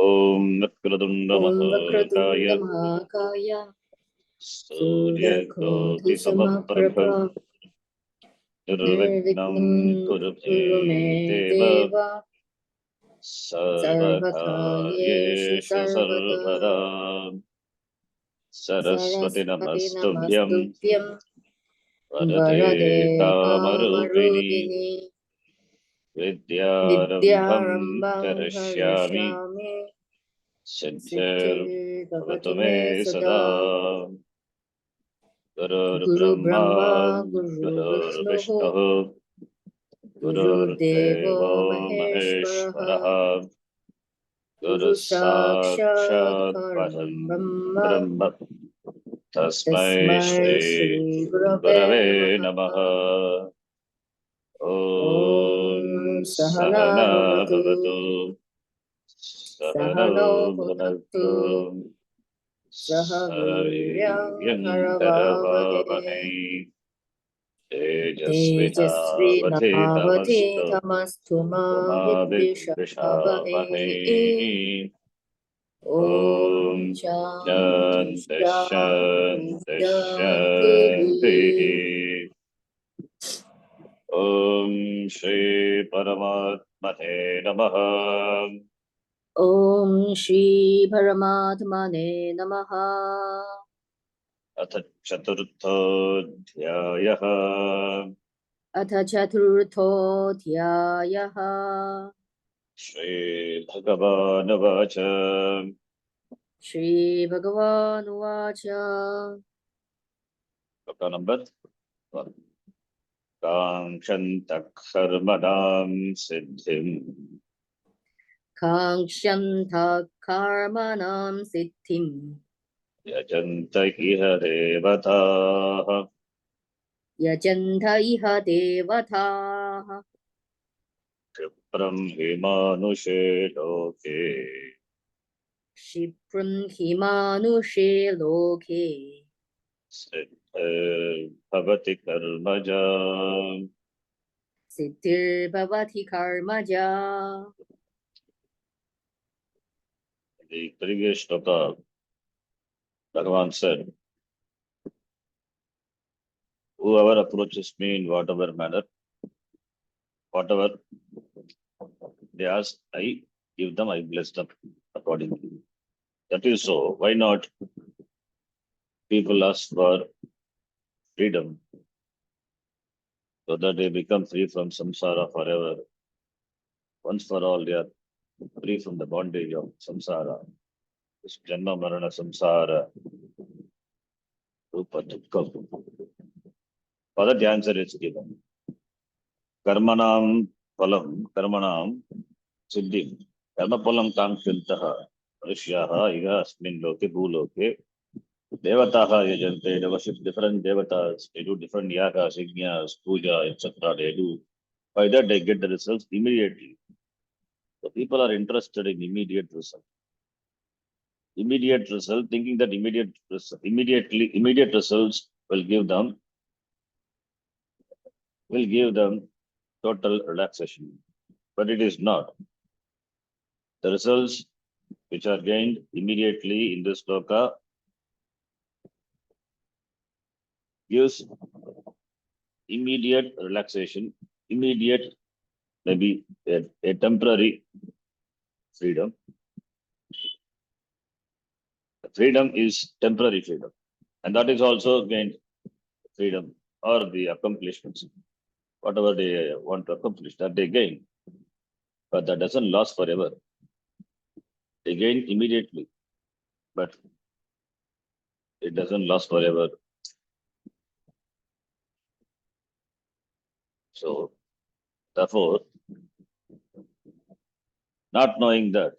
Om Vakradundamahakaya Vakradundamahakaya Suryakoti Samaprabha Nirvignam Kurume Deva Sarvakaryeshu Sarvada Saraswati Namastubhyam Varade Kamarupini Vidyarambham Karashyami Siddhir Bhavatu Me Sada Gurur Guru Brahma Brahma Guru Gurur Vishnu Vishnu Gurur Guru Devo Devo Maheshwara Maheshwara Guru Guru Sakshat Sakshat Param Param Brahma Brahma Tasmai Tasmai Shri Shri Gurave Gurave Namaha. Namaha Om Om Sahana Sahana Bhavatu Bhavatu Sahano Sahano Bhunaktu Bhunaktu Sahaviryam Sahaviryam Karavavahe Karavavahe Tejasvi Tamastu Navadhetamastu Ma Vidvishavavahe. Mavidvishavavahe Om Om Shanti Shanti Shanti Shanti Shanti. Shanti Om Shri Paramatmane Namaha Om Shri Paramatmane Namaha. Atha Chaturthodhyayah Atha Chaturthodhyayaha. Shri Bhagavan Vacha Shri Bhagavan Uvacha. Chapter number 1 Kangshantak Karmadam Siddhim Kangshanta Karmanam Siddhim Yajanta Iha Devataha Yajanta Iha Devataha Kshipram Himanushe Loke Shipram Himanushe Loke Siddhir Bhavati Karmaja Siddhir Bhavati Karmaja. The previous shloka, Bhagavan said, whoever approaches me in whatever manner, whatever they ask, I give them, I bless them accordingly. That is so. Why not people ask for freedom so that they become free from samsara forever? Once for all, they are free from the bondage of samsara. This janma marana samsara, rupa dukkha. For that, the answer is given. Karmanam phalam, karmanam siddhim. Karma phalam kankshantah. Manusyaha iha asmin loke bhuloke. Devataha yajante. They worship different devatas. They do different yagas, yajnas, puja, etc. They do. By that, they get the results immediately. So people are interested in immediate result. Immediate result, thinking that immediate results will give them total relaxation. But it is not. The results which are gained immediately in this sloka gives immediate relaxation, immediate, maybe a temporary freedom. Freedom is temporary freedom. And that is also gained freedom or the accomplishments. Whatever they want to accomplish, that they gain. But that doesn't last forever. They gain immediately, but it doesn't last forever. So, therefore, not knowing that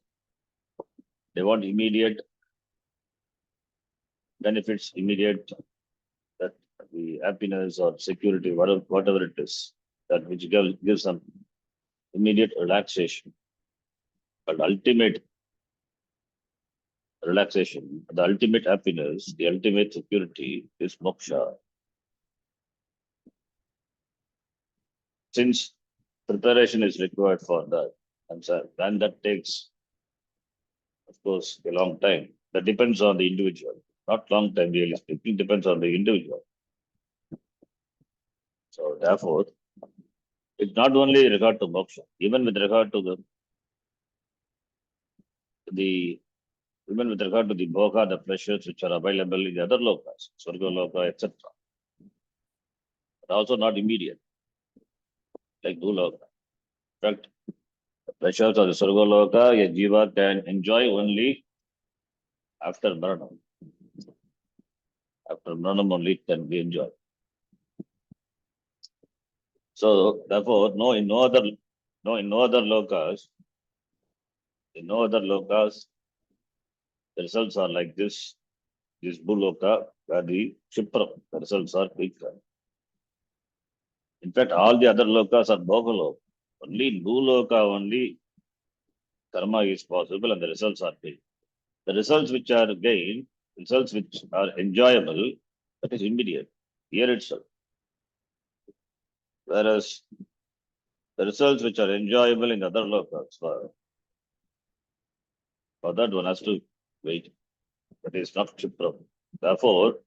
they want immediate benefits, immediate that the happiness or security, whatever it is, that which gives some immediate relaxation. But ultimate relaxation, the ultimate happiness, the ultimate security is moksha. Since preparation is required for that, and that takes Of course, a long time. That depends on the individual. Not long time, really speaking, depends on the individual. So therefore, it's not only regard to moksha, even with regard to the even with regard to the bhoga, the pleasures which are available in the other lokas, Swarga loka, etc. But also not immediate, like Bhuloka. In fact, the pleasures of the Swarga loka, a jiva can enjoy only after Maranam. After Maranam only it can be enjoyed. So therefore, in no other lokas, the results are like this Bhuloka, where the Shipra, the results are quicker. In fact, all the other lokas are Bhogaloka. Only in Bhuloka only karma is possible and the results are big. The results which are gained, results which are enjoyable, that is immediate, here itself. Whereas the results which are enjoyable in other lokas, for that one has to wait. That is not Shipra. Therefore,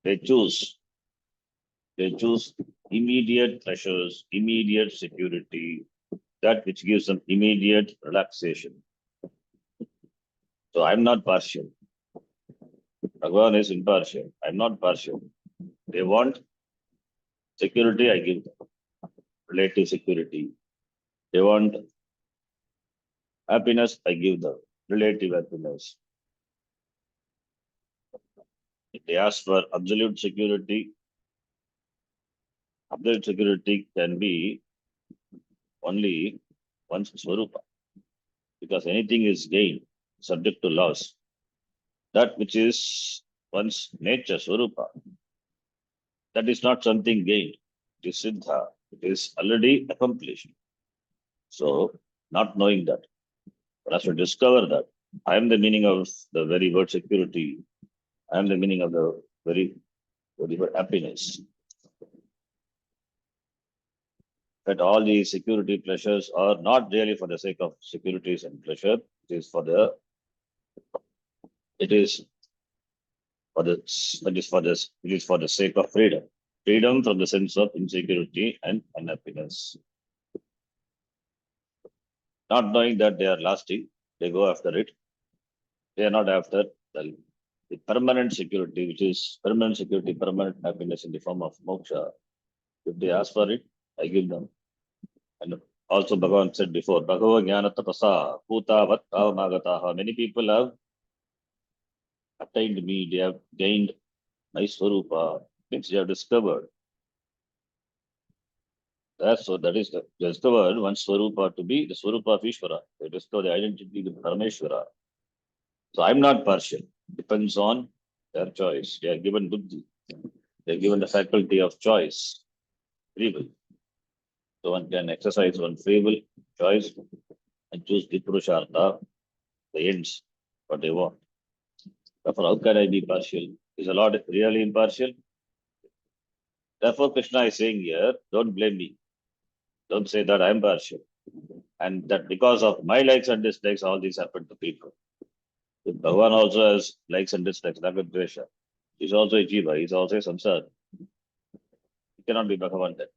they choose immediate pleasures, immediate security, that which gives them immediate relaxation. So I'm not partial. Bhagavan is impartial. I'm not partial. They want security, I give them. Relative security. They want happiness, I give them. Relative happiness. If they ask for absolute security can be only one's swarupa. Because anything is gained, subject to loss. That which is one's nature, swarupa, that is not something gained. It is siddha. It is already accomplished. So, not knowing that, but as to discover that, I am the meaning of the very word security. I am the meaning of the very word happiness. That all these security pleasures are not really for the sake of securities and pleasure. It is for the sake of freedom. Freedom from the sense of insecurity and unhappiness. Not knowing that they are lasting, they go after it. They are not after the permanent security, which is permanent security, permanent happiness in the form of moksha. If they ask for it, I give them. And also Bhagavan said before, Bhagavad Jnana Tapasa, Putavat Pavamagataha. Many people have attained me, they have gained my Swarupa, means they have discovered. That is discovered one Swarupa to be the Swarupa of Ishvara. They discover the identity of Parameshvara. So I'm not partial. Depends on their choice. They are given buddhi. They are given the faculty of choice, free will. So one can exercise one free will, choice, and choose the Purushartha, the ends, what they want. Therefore, how can I be partial? Is the Lord really impartial? Therefore, Krishna is saying here, don't blame me. Don't say that I'm partial. And that because of my likes and dislikes, all these happen to people. If Bhagavan also has likes and dislikes, Ragadvesha. He's also a jiva, he's also a samsara. He cannot be Bhagavan then.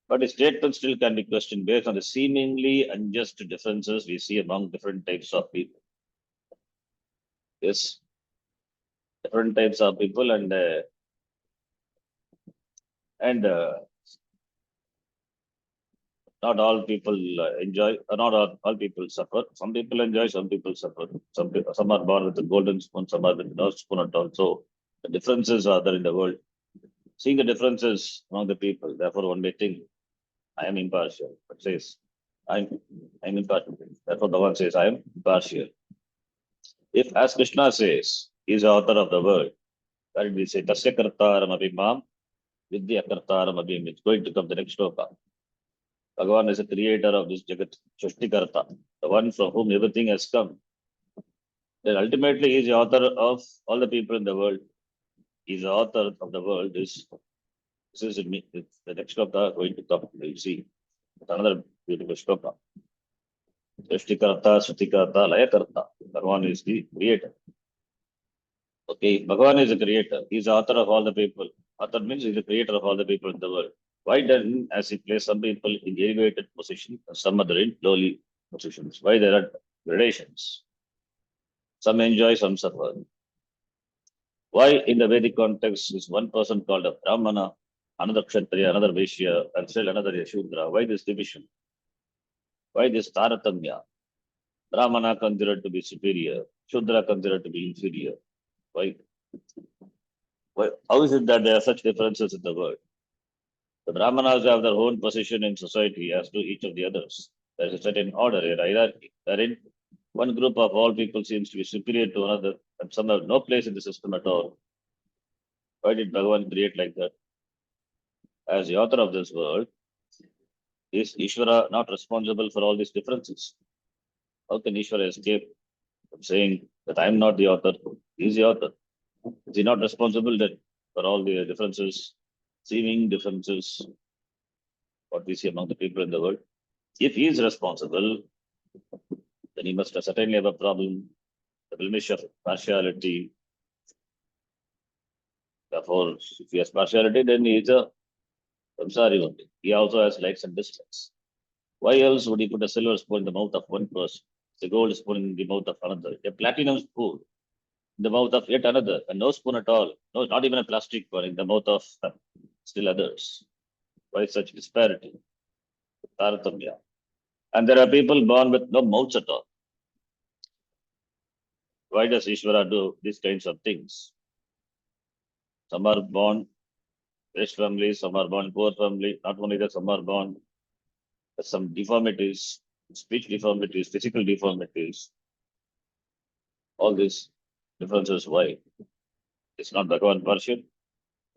But his statement still can be questioned based on the seemingly unjust differences we see among different types of people. Yes, different types of people and not all people enjoy, not all people suffer. Some people enjoy, some people suffer. Some are born with a golden spoon, some are with no spoon at all. So the differences are there in the world. Seeing the differences among the people, therefore one may think, I am impartial. But says, I'm impartial. Therefore the one says, I am impartial. If, as Krishna says, he is the author of the world, where did we say, Tasya kartaram abhimam, vidya kartaram abhim. It's going to come the next shloka. Bhagavan is the creator of this Jagat, Shashtikarta, the one from whom everything has come. Then ultimately he is the author of all the people in the world. He is the author of the world. This is the next shloka going to come. We'll see. It's another beautiful shloka. Srishtikarta, Srutikarta, Layakarta. Bhagavan is the creator. Okay, Bhagavan is the creator. He is the author of all the people. Author means he is the creator of all the people in the world. Why then, as he places some people in elevated position, and some other in lowly positions? Why there are gradations? Some enjoy, some suffer. Why in the Vedic context is one person called a Brahmana, another Kshatriya, another Vaishya, and still another Shudra? Why this division? Why this Taratamya? Brahmana considered to be superior, Shudra considered to be inferior. Why? Why? How is it that there are such differences in the world? The Brahmanas have their own position in society as do each of the others. There is a certain order, a hierarchy, wherein one group of all people seems to be superior to another, and some have no place in the system at all. Why did Bhagavan create like that? As the author of this world, is Ishvara not responsible for all these differences? How can Ishvara escape from saying that I am not the author? He is the author. Is he not responsible that for all the differences, seeming differences, what we see among the people in the world? If he is responsible, then he must certainly have a problem, the blemish of partiality. Therefore, if he has partiality, then he is a samsari only. He also has likes and dislikes. Why else would he put a silver spoon in the mouth of one person, a gold spoon in the mouth of another, a platinum spoon in the mouth of yet another, and no spoon at all, no, not even a plastic one in the mouth of still others? Why such disparity? Taratamya. And there are people born with no mouths at all. Why does Ishvara do these kinds of things? Some are born rich families, some are born poor family. Not only that, some are born with some deformities, speech deformities, physical deformities. All these differences. Why? It's not Bhagavan partial.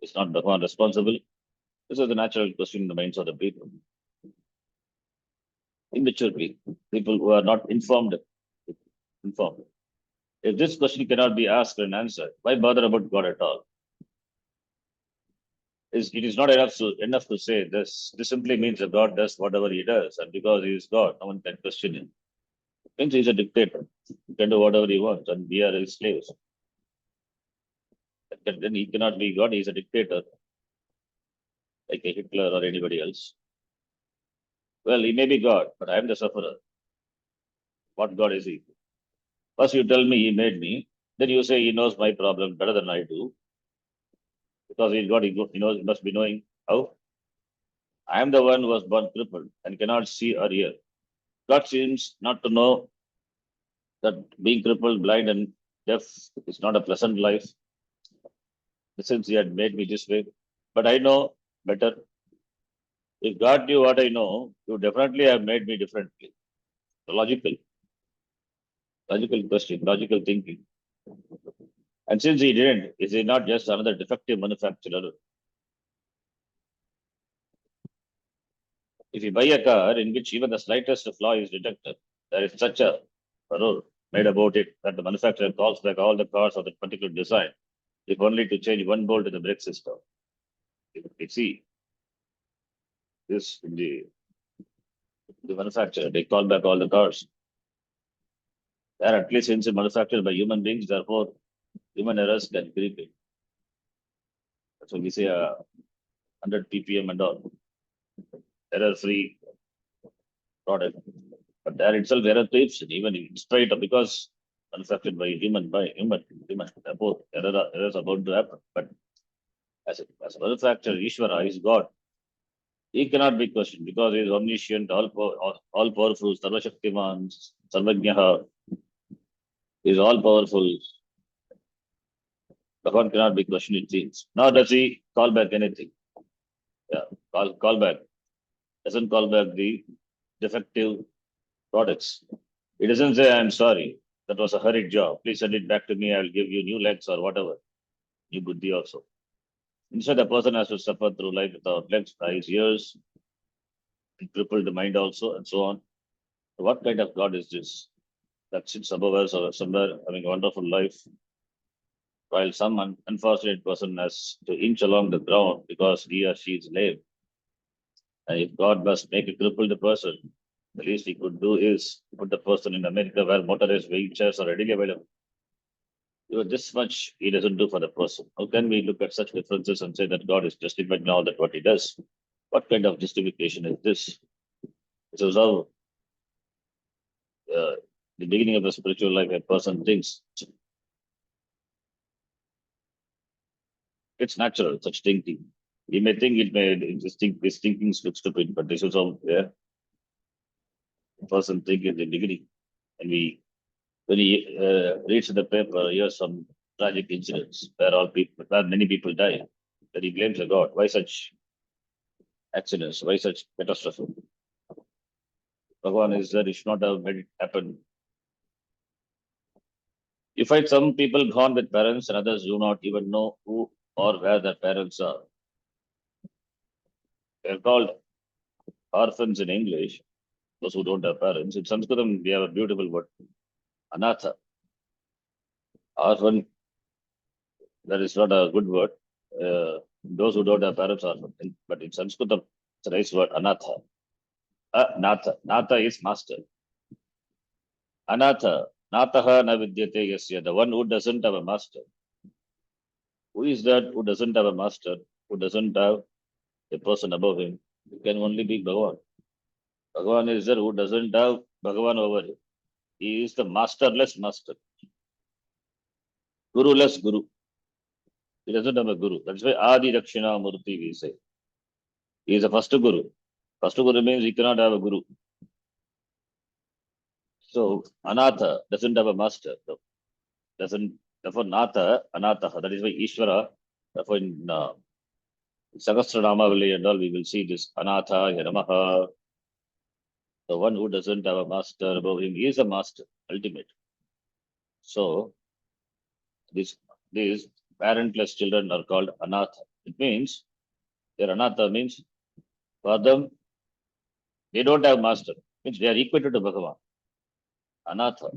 It's not Bhagavan responsible. This is the natural question in the minds of the people. Immature people who are not informed. Informed. If this question cannot be asked and answered, why bother about God at all? It is not enough to say this. This simply means that God does whatever he does, and because he is God, no one can question him. Means he's a dictator. He can do whatever he wants, and we are his slaves. Then he cannot be God, he's a dictator, like a Hitler or anybody else. Well, he may be God, but I am the sufferer. What God is he? First you tell me he made me, then you say he knows my problem better than I do. Because he's God, he knows, he must be knowing how. I am the one who was born crippled and cannot see or hear. God seems not to know that being crippled, blind, and deaf is not a pleasant life, since he had made me this way. But I know better. If God knew what I know, he would definitely have made me differently. Logical question, logical thinking. And since he didn't, is he not just another defective manufacturer? If you buy a car in which even the slightest flaw is detected, there is such a furor made about it that the manufacturer calls back all the cars of that particular design, if only to change one bolt in the brake system. You see this in the manufacturer, they call back all the cars. They are at least since manufactured by human beings, therefore human errors can creep in. So we say 100 ppm and all, error-free product. But there itself error creeps in, even in spite of, because manufactured by human, therefore errors are bound to happen. But as a manufacturer, Ishvara is God. He cannot be questioned because he is omniscient, all powerful, Sarvashaktiman, Sarvajnaha, he is all powerful. Bhagavan cannot be questioned, it seems. Nor does he call back anything. Yeah, call back. Doesn't call back the defective products. He doesn't say, I'm sorry, that was a hurried job. Please send it back to me. I'll give you new legs or whatever. New buddhi also. Instead, the person has to suffer through life without legs, eyes, ears, crippled mind also, and so on. So what kind of God is this that sits above us or somewhere having a wonderful life, while some unfortunate person has to inch along the ground because he or she is lame? And if God must make a crippled person, The least he could do is put the person in America where motorized wheelchairs are readily available. This much he doesn't do for the person. How can we look at such differences and say that God is justified in all that what he does? What kind of justification is this? This is how the beginning of the spiritual life a person thinks. It's natural, such thinking. You may think this thinking looks stupid, but this is how a person think in the beginning. And when he reads the paper, here's some tragic incidents where many people die. Then he blames the God. Why such accidents? Why such catastrophe? Bhagavan is that it should not have made it happen. You find some people gone with parents and others do not even know who or where their parents are. They're called orphans in English, those who don't have parents. In Sanskritam, we have a beautiful word, anatha. Orphan, that is not a good word. Those who don't have parents are orphan. But in Sanskritam, it's a nice word, anatha. Natha. Natha is master. Anatha. Nataha na vidyate yasya. The one who doesn't have a master. Who is that who doesn't have a master? Who doesn't have a person above him? It can only be Bhagavan. Bhagavan is there who doesn't have Bhagavan over him. He is the masterless master. Guruless guru. He doesn't have a guru. That's why Adi Dakshina Murti we say. He is the first guru. First guru means he cannot have a guru. So Anatha doesn't have a master. Doesn't therefore Natha, Anatha. That is why Ishvara, therefore in Sahasranamavali and all we will see this Anatha, Yanamaha. The one who doesn't have a master above him is a master, ultimate. So these parentless children are called Anatha. It means their Anatha means for them they don't have master. Means they are equated to Bhagavan. Anatha.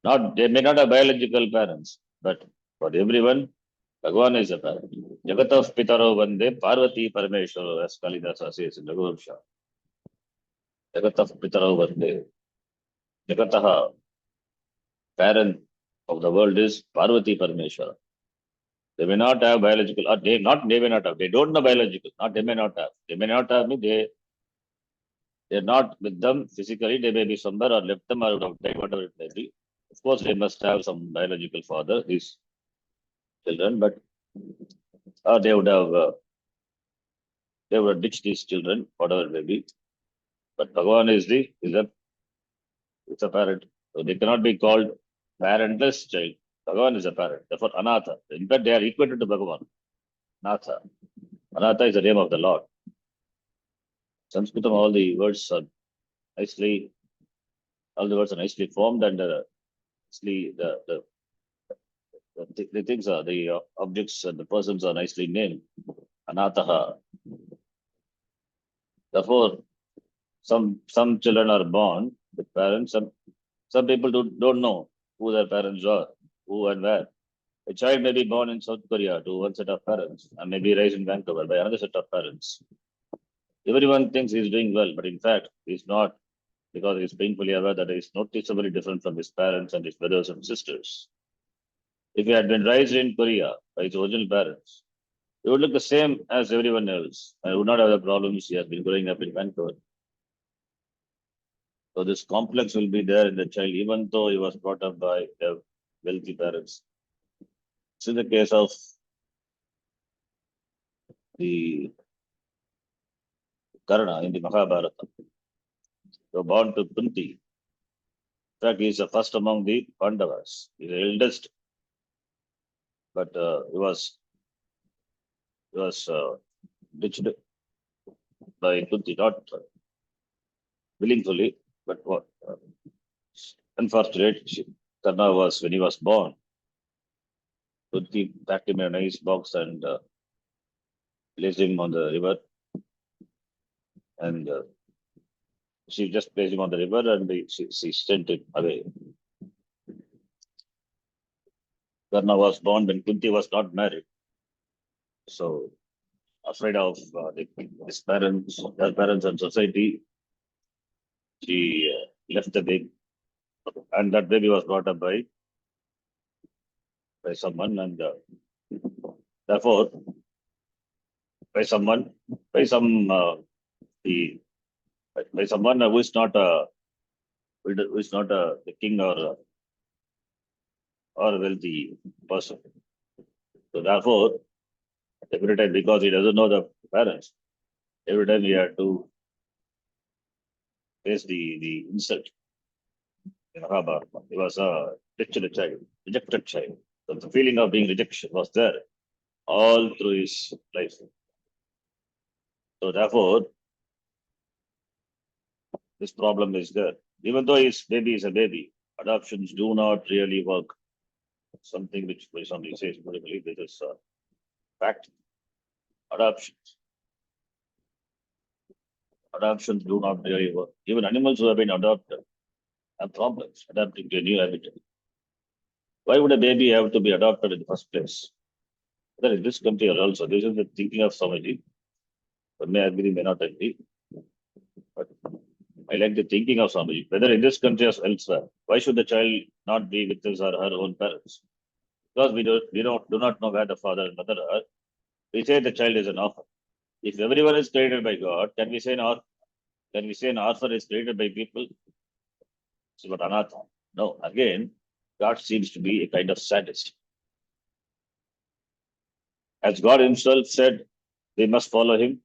Not they may not have biological parents, but for everyone, Bhagavan is a parent. Jagatav Pitaro Vande Parvati Parameshwara, as Kalidasa says in the Gurusha. Jagatav Pitaro Vande. Jagataha, parent of the world is Parvati Parameshwara. They may not have biological, or they may not have, they don't know biological, not they may not have. They may not have me, they're not with them physically, they may be somewhere or left them or would have died, whatever it may be. Of course, they must have some biological father, these children, but they would have ditched these children, whatever it may be. But Bhagavan is a parent. So they cannot be called parentless child. Bhagavan is a parent. Therefore, Anatha. In fact, they are equated to Bhagavan. Anatha. Anatha is the name of the Lord. Sanskritam, all the words are nicely formed and nicely the things are the objects and the persons are nicely named. Anataha. Therefore, some children are born with parents. Some people don't know who their parents are, who and where. A child may be born in South Korea to one set of parents and may be raised in Vancouver by another set of parents. Everyone thinks he's doing well, but in fact, he's not, because he's painfully aware that he's noticeably different from his parents and his brothers and sisters. If he had been raised in Korea by his original parents, he would look the same as everyone else and would not have the problems he has been growing up in Vancouver. So this complex will be there in the child, even though he was brought up by wealthy parents. This is the case of the Karna in the Mahabharata. So born to Kunti. In fact, he is the first among the Pandavas. He is the eldest, but he was ditched by Kunti, not willingly, but what? Unfortunately, Karna was, when he was born, Kunti packed him in a nice box and placed him on the river. And she just placed him on the river and she sent him away. Karna was born when Kunti was not married. So, afraid of his parents, their parents and society, she left the baby, and that baby was brought up by someone, and therefore by someone, by some the by someone who is not the king or a wealthy person. So therefore, every time, because he doesn't know the parents, every time he had to face the insult in Mahabharata. He was a rejected child. So the feeling of being rejection was there all through his life. So therefore, this problem is there. Even though his baby is a baby, adoptions do not really work. Something which somebody says politically, this is a fact. Adoptions. Adoptions do not really work. Even animals who have been adopted have problems adapting to a new habitat. Why would a baby have to be adopted in the first place? Whether in this country or also, this is the thinking of somebody. But may agree, may not agree. But I like the thinking of somebody. Whether in this country or elsewhere, why should the child not be with his or her own parents? Because do not know where the father and mother are. We say the child is an orphan. If everyone is created by God, can we say an orphan is created by people? It's about anatha. No, again, God seems to be a kind of sadist. As God Himself said, we must follow Him.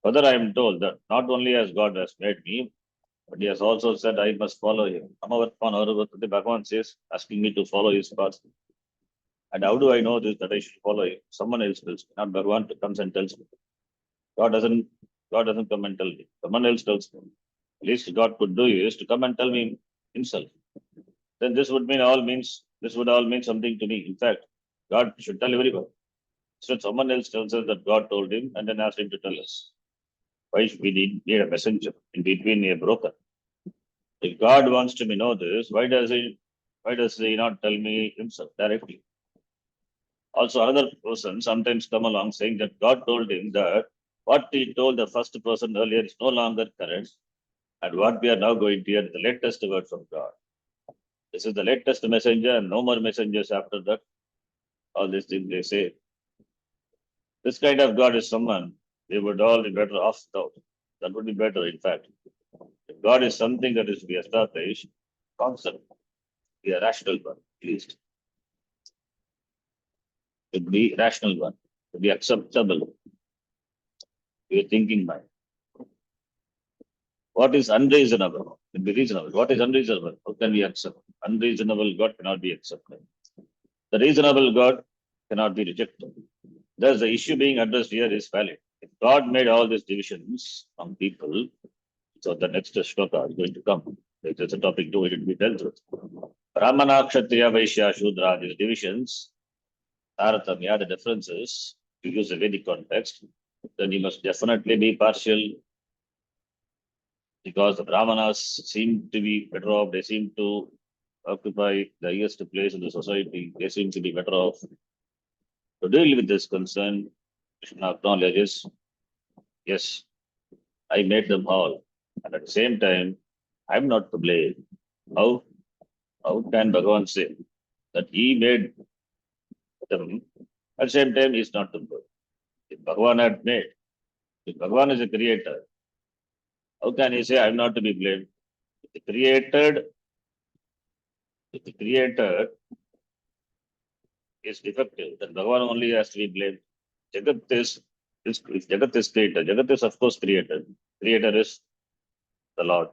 Further, I am told that not only has God has made me, but He has also said I must follow Him. The Bhagavad says, asking me to follow His path. And how do I know this that I should follow Him? Someone else tells me, not Bhagwan comes and tells me. God doesn't God doesn't come and tell me. Someone else tells me. At least God could do is to come and tell me Himself. Then this would all mean something to me. In fact, God should tell everyone. So someone else tells us that God told him and then asked him to tell us. Why should we need a messenger in between a broker? If God wants to know this, why does he not tell me himself directly? Also, another person sometimes come along saying that God told him that what he told the first person earlier is no longer current, and what we are now going to hear is the latest word from God. This is the latest messenger, and no more messengers after that. All these things they say. This kind of God is someone we would all be better off without. That would be better, in fact. If God is something that is to be established, concept, be a rational one, at least. It would be rational one, to be acceptable, to a thinking mind. What is unreasonable? It be reasonable. What is unreasonable? How can we accept? Unreasonable God cannot be accepted. The reasonable God cannot be rejected. Thus, the issue being addressed here is valid. If God made all these divisions on people, so the next shloka is going to come. There's a topic to it to be dealt with. Brahmana, Kshatriya, Vaishya, Shudra, these divisions, Taratamya, the differences, to use a Vedic context, then you must definitely be partial because the Brahmanas seem to be better off, they seem to occupy the highest place in the society, they seem to be better off. To deal with this concern, Krishna acknowledges, yes, I made them all. And at the same time, I'm not to blame. How, how can Bhagavan say that he made them? At the same time, he's not to blame. If Bhagavan had made, if Bhagavan is a creator, how can he say I'm not to be blamed? If the created, if the creator is defective, then Bhagavan only has to be blamed. Jagat is Jagat is creator. Jagat is of course created. Creator is the Lord.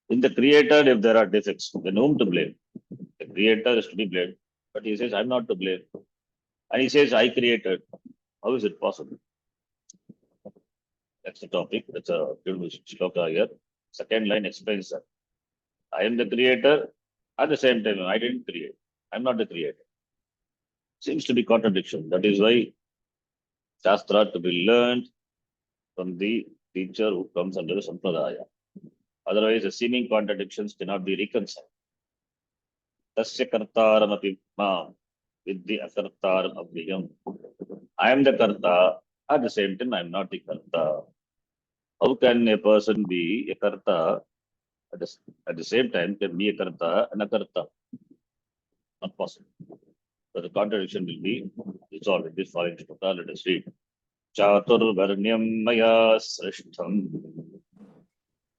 In the creator, if there are defects, then whom to blame? The creator is to be blamed. But he says, I'm not to blame. And he says, I created. How is it possible? That's the topic. That's a beautiful shloka here. Second line explains that. I am the creator. At the same time, I didn't create. I'm not the creator. Seems to be contradiction. That is why Shastra to be learned from the teacher who comes under the Sampradaya. Otherwise, the seeming contradictions cannot be reconciled. Tasya kartaramapi mam vidhi akartaram abhiyam. I am the karta. At the same time, I am not the karta. How can a person be a karta At the same time, can be a karta and a karta. Not possible. So the contradiction will be resolved in this following shloka. Let us read. Chaturvarnyam maya srishtham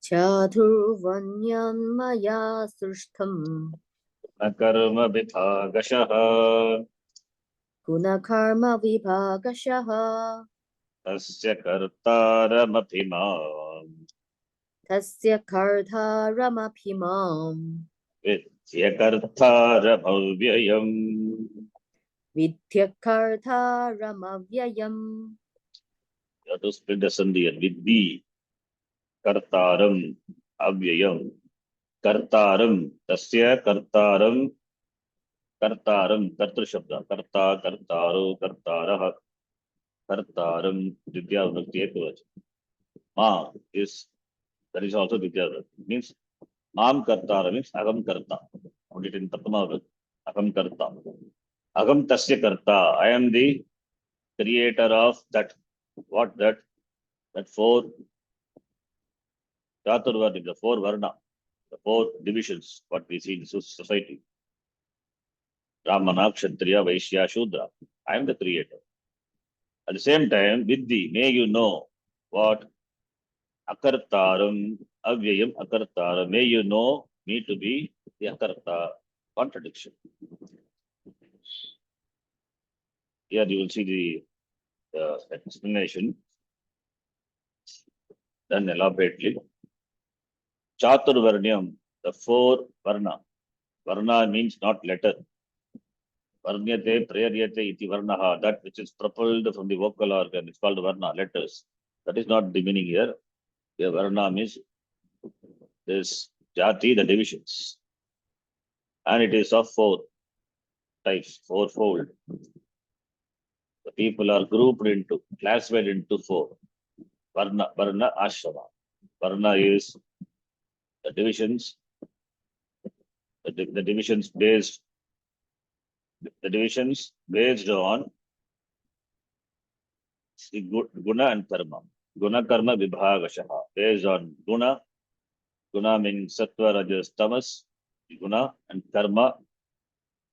Chaturvanyam maya srishtam na karma vibhagashaha gunakarma vibhagashaha tasya kartaramabhimam tasya kartaramabhimam vidya kartaramavvyayam. vidya kartaramavyayam. You have to split the sandhi here. Vidhi kartaram avyayam. Kartaram tasya kartaram kartru shabda. Karta kartaro kartarah kartaram vidya vibhakti ekavach. Ma is that is also vidya vibhakti. Means mam kartara means agam karta. Put it in Pratama vibhakti. Agam karta. Agam tasya karta. I am the creator of that. What that? That four Chaturvarni, the four Varna, the four divisions, what we see in society. Brahmana, Kshatriya, Vaishya, Shudra. I am the creator. At the same time, Vidhi, may you know what Akartaram, Avyayam Akartaram, may you know me to be the Akarta, contradiction. Here you will see the explanation done elaborately. Chaturvarnyam, the four Varna. Varna means not letter. Varnyate, prayaryate iti varnaha, that which is propelled from the vocal organ, it's called varna, letters. That is not the meaning here. Here varna means this jati, the divisions. And it is of four types, fourfold. The people are grouped into, classified into four. Varna, ashrama. Varna is the divisions, the divisions based on the guna and karma. Guna karma vibhagashaha. Based on guna means sattva, rajas, tamas, guna, and karma,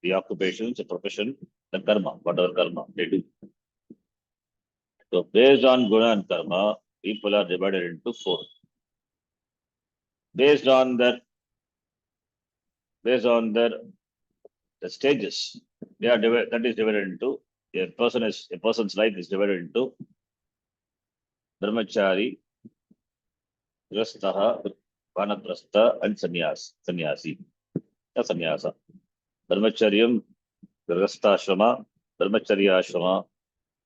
the occupations, the profession, the karma, whatever karma they do. So based on guna and karma, people are divided into four. Based on the stages, they are divided. That is divided into a person's life is divided into brahmachari, grastaha, vanaprastha, and sannyasi. Sannyasa. Brahmacharyam, grastashrama, brahmacharyashrama,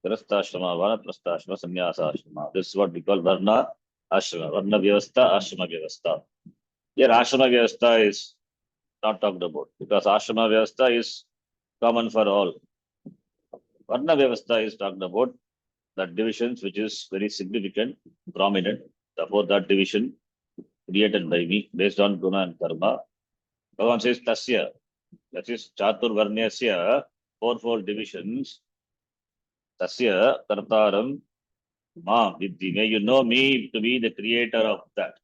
grastashrama, vanaprasthashrama, sannyasashrama. This is what we call varna ashrama. Varna vyavastha, ashrama vyavastha. Here ashrama vyavastha is not talked about because ashrama vyavastha is common for all. Varna vyavastha is talked about that divisions which is very significant, prominent. Therefore, that division created by me based on guna and karma. Bhagavan says tasya, that is chaturvarnyasya, fourfold divisions. Tasya kartaram ma vidhi. May you know me to be the creator of that,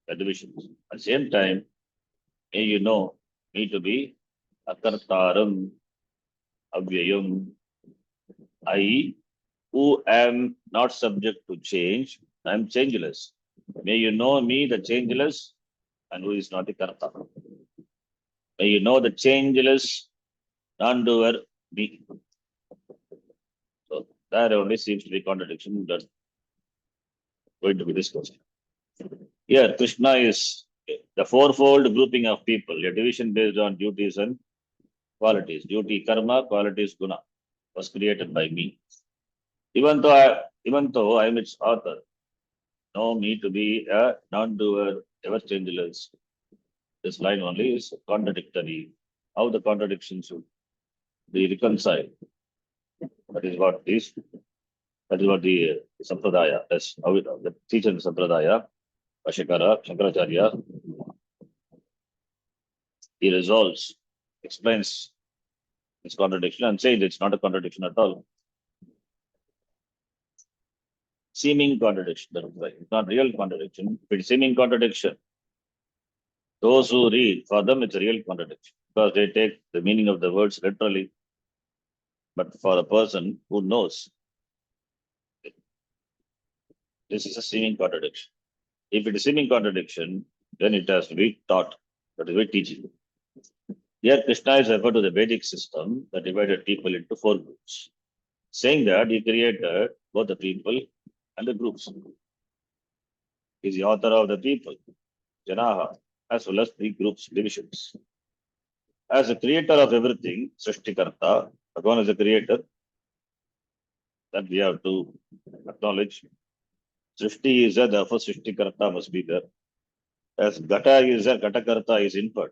the divisions. At the same time, may you know me to be akartaram avyayam. I, who am not subject to change, I am changeless. May you know me, the changeless, and who is not the karta. May you know the changeless, non-doer, me. So that only seems to be contradiction that going to be discussed. Here, Krishna is the fourfold grouping of people, a division based on duties and qualities. Duty, karma, qualities, guna, was created by me. Even though I am its author, know me to be a non-doer, ever changeless. This line only is contradictory. How the contradiction should be reconciled. That is what the Sampradaya, that's how the teacher in the Sampradaya, Ashikara, Shankaracharya, he resolves, explains this contradiction and says it's not a contradiction at all. Seeming contradiction, that is right. It's not real contradiction, but it's seeming contradiction. Those who read, for them it's a real contradiction because they take the meaning of the words literally. But for a person who knows, this is a seeming contradiction. If it is seeming contradiction, then it has to be taught. That is why teaching. Here, Krishna is referred to the Vedic system that divided people into four groups, saying that he created both the people and the groups. He is the author of the people, Janaha, as well as three groups, divisions. As the creator of everything, Srishtikarta, Bhagavan is the creator, that we have to acknowledge. Srishti is there, therefore Srishtikarta must be there. As Gata is there, Gatakarta is inferred.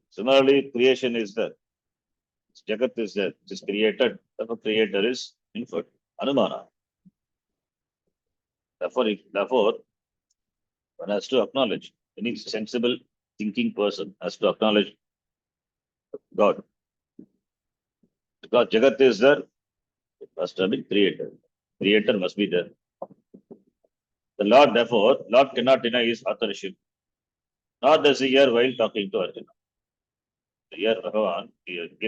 Similarly, creation is there. Jagat is there, it is created, therefore creator is inferred. Anumana. Therefore, one has to acknowledge, any sensible thinking person has to acknowledge God. Because Jagat is there, it must have been created. Creator must be there. The Lord, therefore, Lord cannot deny his authorship. Nor does he hear while talking to Arjuna. Here, Bhagavan,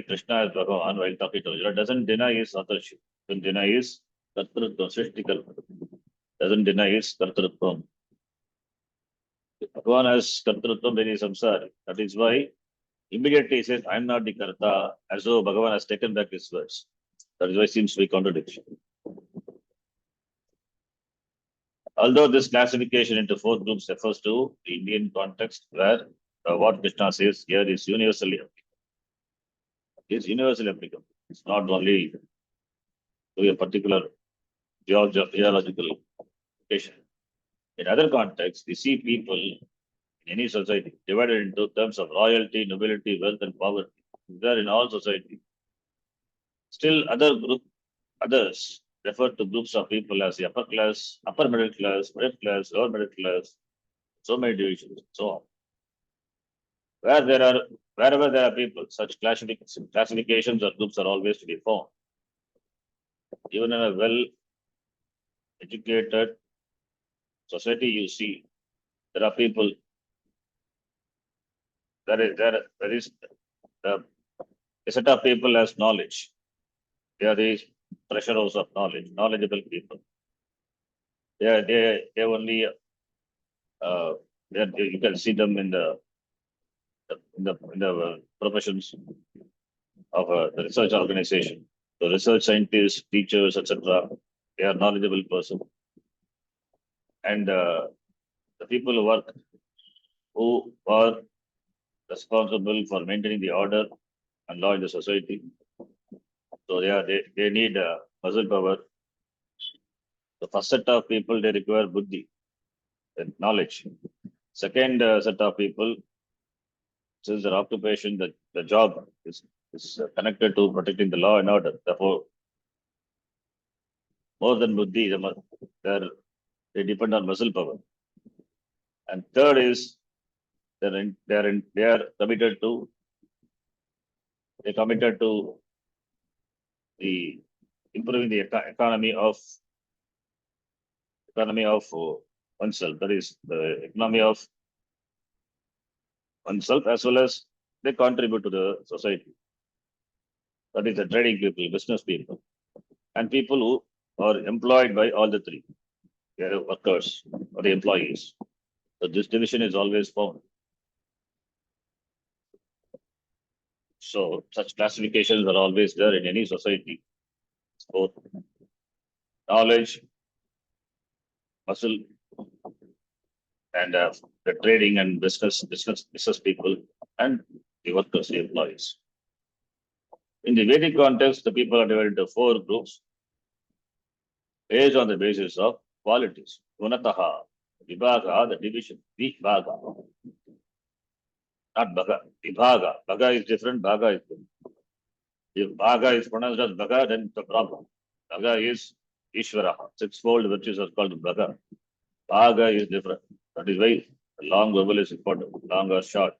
Krishna as Bhagavan while talking to Arjuna doesn't deny his authorship. Doesn't deny his Kartrutvam, Srishtikal. Doesn't deny his Kartrutvam. Bhagavan has Kartrutvam when he is samsari. That is why immediately he says, I am not the Karta, as though Bhagavan has taken back his words. That is why it seems to be contradiction. Although this classification into four groups refers to the Indian context where what Krishna says here is universally applicable. It is universally applicable. It's not only to a particular geological location. In other contexts, we see people in any society divided into terms of royalty, nobility, wealth, and poverty. There in all society. Still, others refer to groups of people as the upper class, upper middle class, lower middle class, so many divisions, so on. Wherever there are people, such classifications or groups are always to be found. Even in a well-educated society, you see there are people. There is a set of people as knowledge. They are these treasurers of knowledge, knowledgeable people. They only you can see them in the professions of the research organization. The research scientists, teachers, etc. They are knowledgeable person, and the people who are responsible for maintaining the order and law in the society. So they need muscle power. The first set of people they require buddhi and knowledge. Second set of people, since their occupation, the job is connected to protecting the law and order. Therefore, more than buddhi, they depend on muscle power. And third is they are committed to the improving the economy of oneself. That is the economy of oneself as well as they contribute to the society. That is the trading people, business people, and people who are employed by all the three. They are workers or the employees. So this division is always found. So such classifications are always there in any society. Both knowledge, muscle, and the trading and business people, and the workers, the employees. In the Vedic context, the people are divided into four groups based on the basis of qualities. Gunataha, Vibhaga, the division, Vibhaga. Not Bhaga, Vibhaga. Bhaga is different, Bhaga is different. If Bhaga is pronounced as Bhaga, then it's a problem. Bhaga is Ishvara. Sixfold virtues are called Bhaga. Bhaga is different. That is why the long vowel is important. Long or short.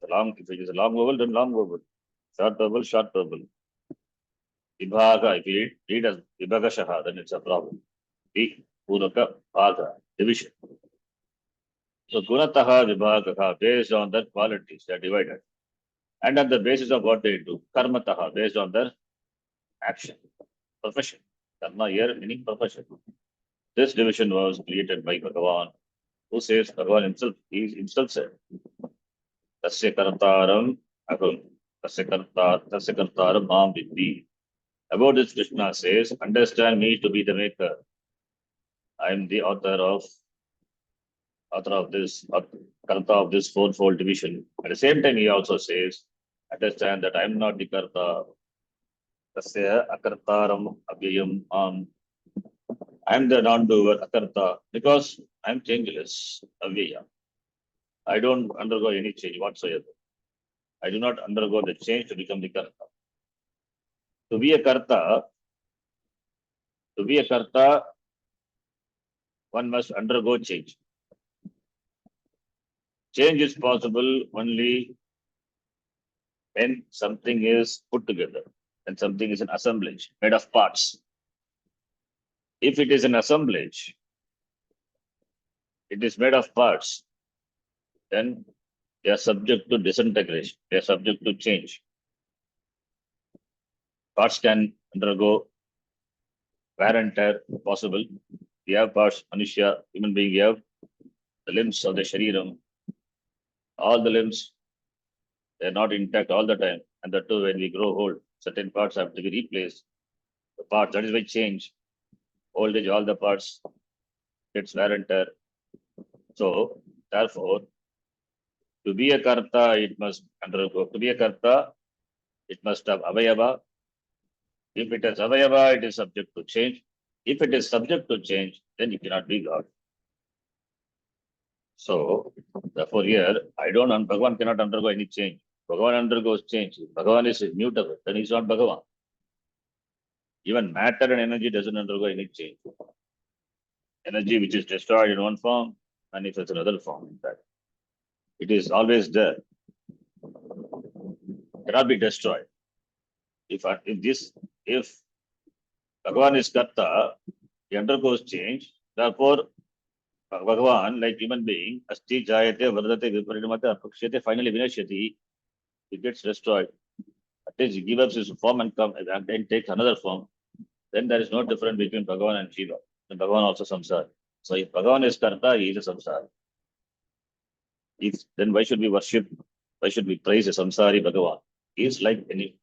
If it is a long vowel, then long vowel. Short vowel, short vowel. Vibhaga, if you read as Vibhagashaha, then it's a problem. Puraka, Bhaga, division. So Gunataha Vibhagaha, based on their qualities, they are divided. And on the basis of what they do, Karmataha, based on their action, profession. Karma here meaning profession. This division was created by Bhagavan, who says Bhagavan himself, he himself said, Tasya Kartaram Aham, Tasya Kartaram Mam Vidhi. About this, Krishna says, understand me to be the maker. I am the author of this, Karta of this fourfold division. At the same time, he also says, understand that I am not the Karta. Tasya Akartaram Abhyayam Am. I am the non-doer, Akarta, because I am changeless, Avyaya. I don't undergo any change whatsoever. I do not undergo the change to become the Karta. To be a Karta, one must undergo change. Change is possible only when something is put together, and something is an assemblage made of parts. If it is an assemblage, it is made of parts, then they are subject to disintegration, they are subject to change. Parts can undergo wear and tear, possible. We have parts, Manushya, human being, we have the limbs of the Shariram, all the limbs, they are not intact all the time. And that too, when we grow old, certain parts have to be replaced. The parts, that is why change. Old age, all the parts gets wear and tear. So, therefore, to be a Karta, it must undergo. To be a Karta, it must have Avayava. If it has Avayava, it is subject to change. If it is subject to change, then you cannot be God. So, therefore, here, Bhagavan cannot undergo any change. Bhagavan undergoes change. Bhagavan is immutable, then he is not Bhagavan. Even matter and energy doesn't undergo any change. Energy which is destroyed in one form, manifests in another form, in fact. It is always there. Cannot be destroyed. If Bhagavan is Karta, he undergoes change. Therefore, Bhagavan, like human being, asti jayate vardate viparinamate apakshate, finally vinashyati, he gets destroyed. At least he gives up his form and then takes another form. Then there is no difference between Bhagavan and Shiva. And Bhagavan also samsara. So if Bhagavan is Karta, he is a samsara. Then why should we worship? Why should we praise a samsari Bhagavan? He is like any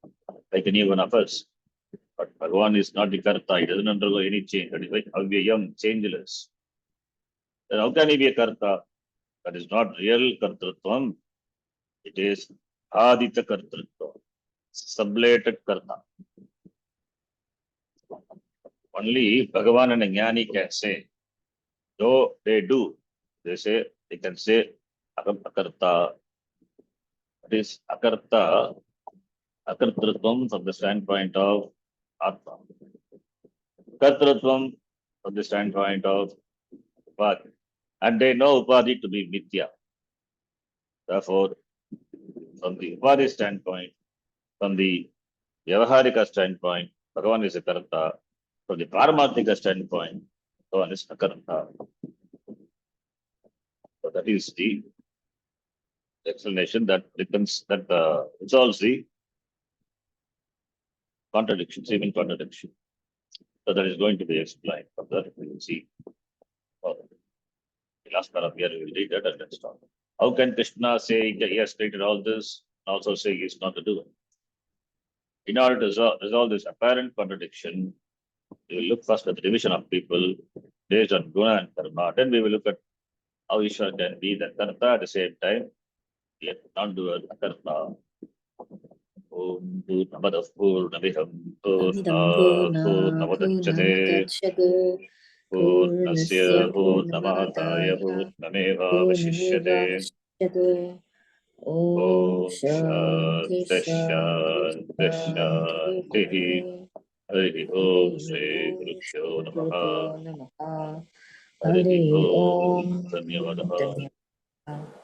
one of us. But Bhagavan is not the Karta. He doesn't undergo any change. That is why Avyayam, changeless. Then how can he be a Karta? That is not real Kartrutvam. It is Adita Kartrutvam. Sublated Karta. Only Bhagavan and Jnani can say, though they do, they can say Akarta. That is Akarta, Akartrutvam from the standpoint of Atma. Kartrutvam from the standpoint of Upadhi. And they know Upadhi to be Mithya. Therefore, from the Upadhi standpoint, from the Vyavaharika standpoint, Bhagavan is a Karta. From the Paramarthika standpoint, Bhagavan is Akarta. So that is the explanation that resolves the contradiction, seeming contradiction. So that is going to be explained. From that we will see. The last paragraph here we will read that and let's start. How can Krishna say he has created all this and also say he is not the doer? In order to resolve this apparent contradiction, we will look first at the division of people based on guna and karma. Then we will look at how Ishvara can be the karta at the same time, yet non-doer karta. Om Purnamadav Purnamiham Purnavadachyate Purnasya Purnamadaya Purnamevavashishyate. Om Om Shanti Shanti Shanti Shanti Shanti. Shanti Hari Om Hare Shri Om Gurubhyo Shri Namaha. Gurubhyo Namaha Hari Hare Om Om Dhanyavadaha. Dhanyavadah